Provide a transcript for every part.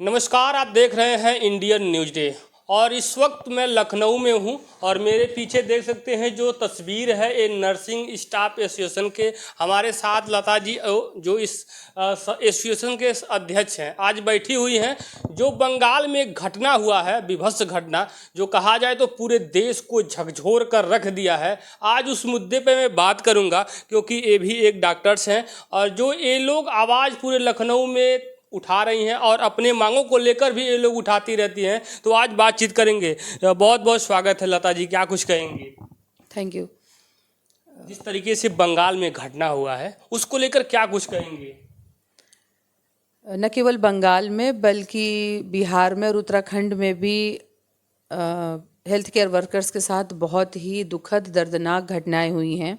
नमस्कार, आप देख रहे हैं इंडियन न्यूज डे। और इस वक्त मैं लखनऊ में हूं और मेरे पीछे देख सकते हैं जो तस्वीर है ये नर्सिंग स्टाफ एसोसिएशन के हमारे साथ लता जी जो इस एसोसिएशन के अध्यक्ष हैं आज बैठी हुई हैं। जो बंगाल में घटना हुआ है, विभत्स घटना जो कहा जाए तो पूरे देश को झकझोर कर रख दिया है, आज उस मुद्दे पे मैं बात करूंगा क्योंकि ये भी एक डॉक्टर्स हैं और जो ये लोग आवाज़ पूरे लखनऊ में उठा रही हैं और अपने मांगों को लेकर भी ये लोग उठाती रहती हैं। तो आज बातचीत करेंगे। बहुत बहुत स्वागत है लता जी, क्या कुछ कहेंगी? Thank you. जिस तरीके से बंगाल में घटना हुआ है उसको लेकर क्या कुछ कहेंगे? न केवल बंगाल में बल्कि बिहार में और उत्तराखंड में भी हेल्थ केयर वर्कर्स के साथ बहुत ही दुखद दर्दनाक घटनाएं हुई हैं।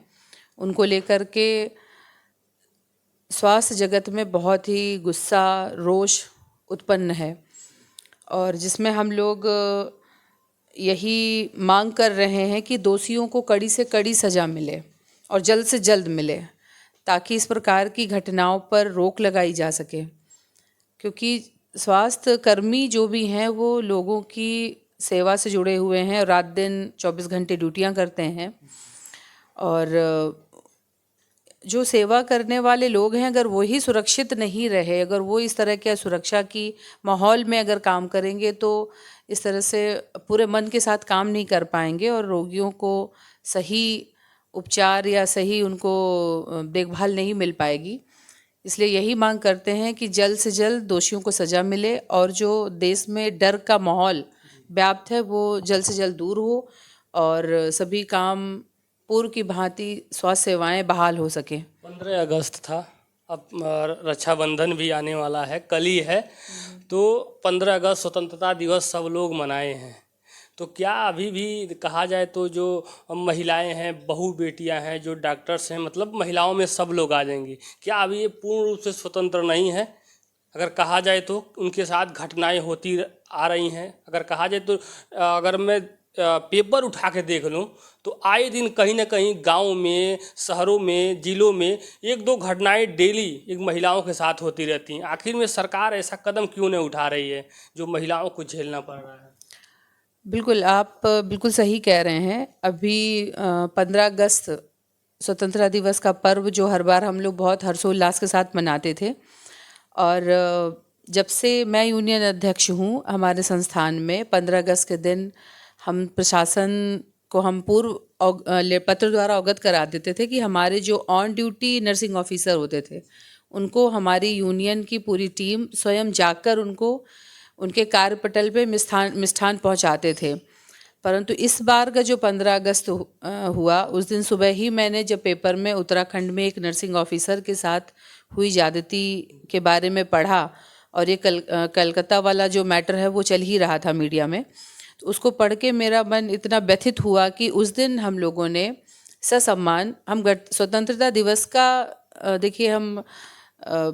उनको लेकर के स्वास्थ्य जगत में बहुत ही गुस्सा रोष उत्पन्न है और जिसमें हम लोग यही मांग कर रहे हैं कि दोषियों को कड़ी से कड़ी सज़ा मिले और जल्द से जल्द मिले ताकि इस प्रकार की घटनाओं पर रोक लगाई जा सके, क्योंकि स्वास्थ्य कर्मी जो भी हैं वो लोगों की सेवा से जुड़े हुए हैं और रात दिन 24 घंटे ड्यूटियां करते हैं। और जो सेवा करने वाले लोग हैं अगर वही सुरक्षित नहीं रहे, अगर वो इस तरह के सुरक्षा की माहौल में अगर काम करेंगे तो इस तरह से पूरे मन के साथ काम नहीं कर पाएंगे और रोगियों को सही उपचार या सही उनको देखभाल नहीं मिल पाएगी। इसलिए यही मांग करते हैं कि जल्द से जल्द दोषियों को सज़ा मिले और जो देश में डर का माहौल व्याप्त है वो जल्द से जल्द दूर हो और सभी काम पूर्व की भांति स्वास्थ्य सेवाएं बहाल हो सके। 15 अगस्त था, अब रक्षाबंधन भी आने वाला है, कल ही है। तो 15 अगस्त स्वतंत्रता दिवस सब लोग मनाए हैं। तो क्या अभी भी कहा जाए तो जो महिलाएं हैं, बहू बेटियां हैं, जो डॉक्टर्स हैं, मतलब महिलाओं में सब लोग आ जाएंगे, क्या अभी ये पूर्ण रूप से स्वतंत्र नहीं है? अगर कहा जाए तो उनके साथ घटनाएं होती आ रही हैं। अगर कहा जाए तो अगर मैं पेपर उठा के देख लूँ तो आए दिन कहीं ना कहीं गाँव में, शहरों में, जिलों में एक दो घटनाएं डेली एक महिलाओं के साथ होती रहती हैं। आखिर में सरकार ऐसा कदम क्यों नहीं उठा रही है जो महिलाओं को झेलना पड़ रहा है? बिल्कुल, आप बिल्कुल सही कह रहे हैं। अभी 15 अगस्त स्वतंत्रता दिवस का पर्व जो हर बार हम लोग बहुत हर्षोल्लास के साथ मनाते थे और जब से मैं यूनियन अध्यक्ष हूँ हमारे संस्थान में 15 अगस्त के दिन हम प्रशासन को हम पूर्व पत्र द्वारा अवगत करा देते थे कि हमारे जो ऑन ड्यूटी नर्सिंग ऑफिसर होते थे उनको हमारी यूनियन की पूरी टीम स्वयं जाकर उनको उनके कार्यपटल पे मिष्ठान पहुंचाते थे। परंतु इस बार का जो 15 अगस्त हुआ उस दिन सुबह ही मैंने जब पेपर में उत्तराखंड में एक नर्सिंग ऑफिसर के साथ हुई ज़्यादती के बारे में पढ़ा और ये कलकत्ता वाला जो मैटर है वो चल ही रहा था मीडिया में, तो उसको पढ़ के मेरा मन इतना व्यथित हुआ कि उस दिन हम लोगों ने ससम्मान हम स्वतंत्रता दिवस का देखिए हम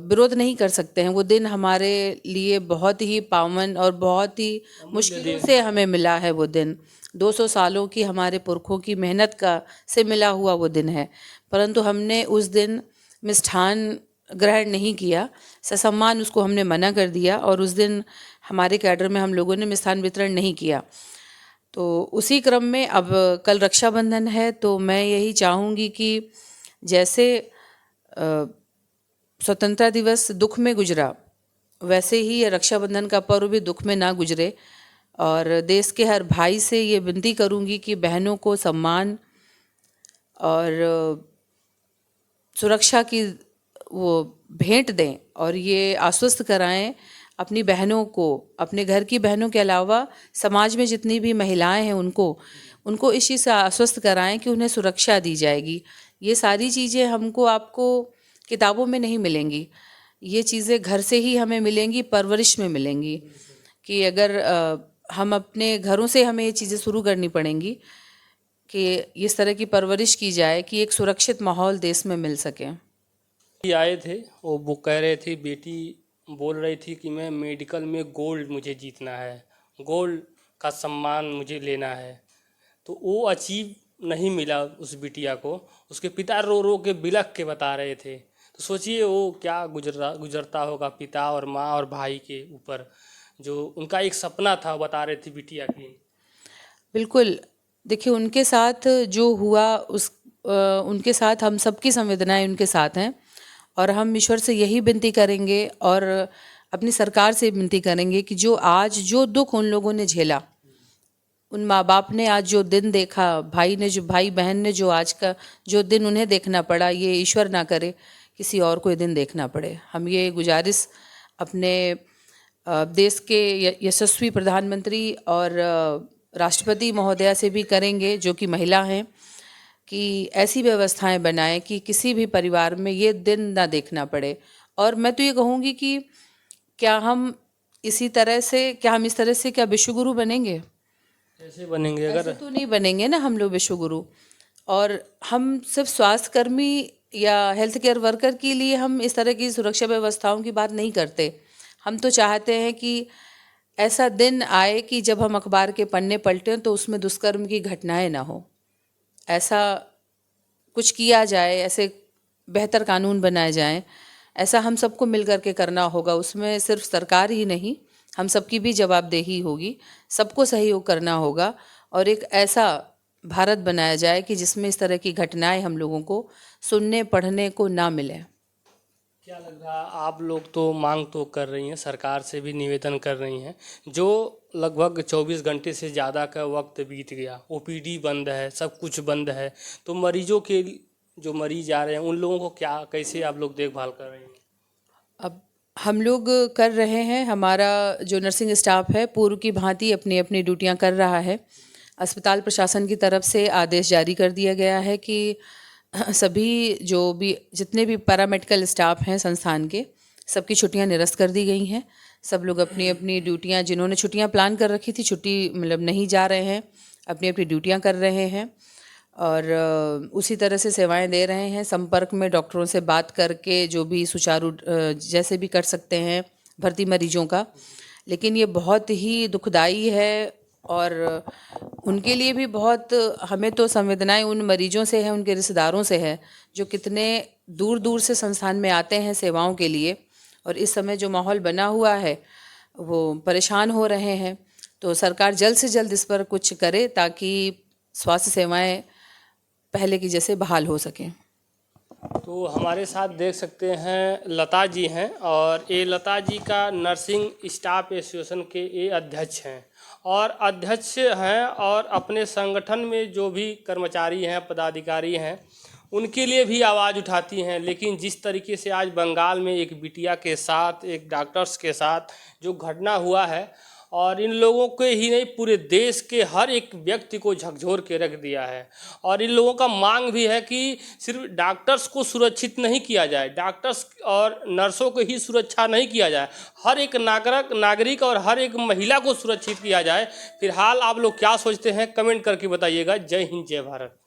विरोध नहीं कर सकते हैं। वो दिन हमारे लिए बहुत ही पावन और बहुत ही मुश्किलों से हमें मिला है। वो दिन 200 सालों की हमारे पुरखों की मेहनत का से मिला हुआ वो दिन है, परंतु हमने उस दिन मिष्ठान ग्रहण नहीं किया, ससम्मान उसको हमने मना कर दिया और उस दिन हमारे कैडर में हम लोगों ने मिष्ठान वितरण नहीं किया। तो उसी क्रम में अब कल रक्षाबंधन है तो मैं यही चाहूँगी कि जैसे स्वतंत्रता दिवस दुख में गुजरा वैसे ही ये रक्षाबंधन का पर्व भी दुख में ना गुजरे और देश के हर भाई से ये विनती करूँगी कि बहनों को सम्मान और सुरक्षा की वो भेंट दें और ये आश्वस्त कराएं अपनी बहनों को, अपने घर की बहनों के अलावा समाज में जितनी भी महिलाएं हैं उनको इस चीज़ से आश्वस्त कराएं कि उन्हें सुरक्षा दी जाएगी। ये सारी चीज़ें हमको आपको किताबों में नहीं मिलेंगी, ये चीज़ें घर से ही हमें मिलेंगी, परवरिश में मिलेंगी। कि अगर हम अपने घरों से हमें ये चीज़ें शुरू करनी पड़ेंगी कि इस तरह की परवरिश की जाए कि एक सुरक्षित माहौल देश में मिल सके। आए थे वो कह रहे थे, बेटी बोल रही थी कि मैं मेडिकल में गोल्ड मुझे जीतना है, गोल्ड का सम्मान मुझे लेना है। तो वो अचीव नहीं मिला उस बिटिया को। उसके पिता रो रो के बिलख के बता रहे थे। तो सोचिए वो क्या गुजरता होगा पिता और माँ और भाई के ऊपर। जो उनका एक सपना था, बता रही थी बिटिया की। बिल्कुल। देखिए, उनके साथ जो हुआ उनके साथ हम सबकी संवेदनाएं उनके साथ हैं, और हम ईश्वर से यही विनती करेंगे और अपनी सरकार से विनती करेंगे कि जो आज जो दुख उन लोगों ने झेला, उन माँ बाप ने आज जो दिन देखा, भाई बहन ने जो आज का जो दिन उन्हें देखना पड़ा, ये ईश्वर ना करे किसी और को ये दिन देखना पड़े। हम ये गुजारिश अपने देश के यशस्वी प्रधानमंत्री और राष्ट्रपति महोदया से भी करेंगे, जो कि महिला हैं, कि ऐसी व्यवस्थाएं बनाएं कि किसी भी परिवार में ये दिन ना देखना पड़े। और मैं तो ये कहूँगी कि क्या हम इस तरह से क्या विश्वगुरु बनेंगे? कैसे बनेंगे ऐसे अगर तो नहीं बनेंगे ना हम लोग विश्वगुरु। और हम सिर्फ स्वास्थ्यकर्मी या हेल्थ केयर वर्कर के लिए हम इस तरह की सुरक्षा व्यवस्थाओं की बात नहीं करते। हम तो चाहते हैं कि ऐसा दिन आए कि जब हम अखबार के पन्ने पलटें तो उसमें दुष्कर्म की घटनाएं ना हो। ऐसा कुछ किया जाए, ऐसे बेहतर कानून बनाए जाएं। ऐसा हम सबको मिल कर के करना होगा। उसमें सिर्फ सरकार ही नहीं, हम सबकी भी जवाबदेही होगी, सबको सहयोग करना होगा और एक ऐसा भारत बनाया जाए कि जिसमें इस तरह की घटनाएं हम लोगों को सुनने पढ़ने को ना मिले। क्या लग रहा, आप लोग तो मांग तो कर रही हैं, सरकार से भी निवेदन कर रही हैं, जो लगभग 24 घंटे से ज़्यादा का वक्त बीत गया, ओपीडी बंद है, सब कुछ बंद है, तो मरीजों के जो मरीज आ रहे हैं उन लोगों को क्या, कैसे आप लोग देखभाल कर रही हैं? अब हम लोग कर रहे हैं, हमारा जो नर्सिंग स्टाफ है पूर्व की भांति अपनी अपनी ड्यूटियां कर रहा है। अस्पताल प्रशासन की तरफ से आदेश जारी कर दिया गया है कि सभी जितने भी पैरामेडिकल स्टाफ हैं संस्थान के, सबकी छुट्टियां निरस्त कर दी गई हैं। सब लोग अपनी अपनी ड्यूटियां, जिन्होंने छुट्टियां प्लान कर रखी थी, छुट्टी मतलब नहीं जा रहे हैं, अपनी अपनी ड्यूटियां कर रहे हैं और उसी तरह से सेवाएं दे रहे हैं। संपर्क में डॉक्टरों से बात करके जो भी सुचारू जैसे भी कर सकते हैं भर्ती मरीजों का। लेकिन ये बहुत ही दुखदाई है और उनके लिए भी बहुत, हमें तो संवेदनाएं उन मरीजों से है, उनके रिश्तेदारों से है, जो कितने दूर दूर से संस्थान में आते हैं सेवाओं के लिए, और इस समय जो माहौल बना हुआ है वो परेशान हो रहे हैं। तो सरकार जल्द से जल्द इस पर कुछ करे ताकि स्वास्थ्य सेवाएं पहले की जैसे बहाल हो सकें। तो हमारे साथ देख सकते हैं लता जी हैं, और ये लता जी का नर्सिंग स्टाफ एसोसिएशन के ये अध्यक्ष हैं और अपने संगठन में जो भी कर्मचारी हैं, पदाधिकारी हैं, उनके लिए भी आवाज़ उठाती हैं। लेकिन जिस तरीके से आज बंगाल में एक बिटिया के साथ, एक डॉक्टर्स के साथ जो घटना हुआ है, और इन लोगों के ही नहीं पूरे देश के हर एक व्यक्ति को झकझोर के रख दिया है। और इन लोगों का मांग भी है कि सिर्फ डॉक्टर्स को सुरक्षित नहीं किया जाए, डॉक्टर्स और नर्सों को ही सुरक्षा नहीं किया जाए, हर एक नागरिक और हर एक महिला को सुरक्षित किया जाए। फिलहाल आप लोग क्या सोचते हैं, कमेंट करके बताइएगा। जय हिंद, जय भारत।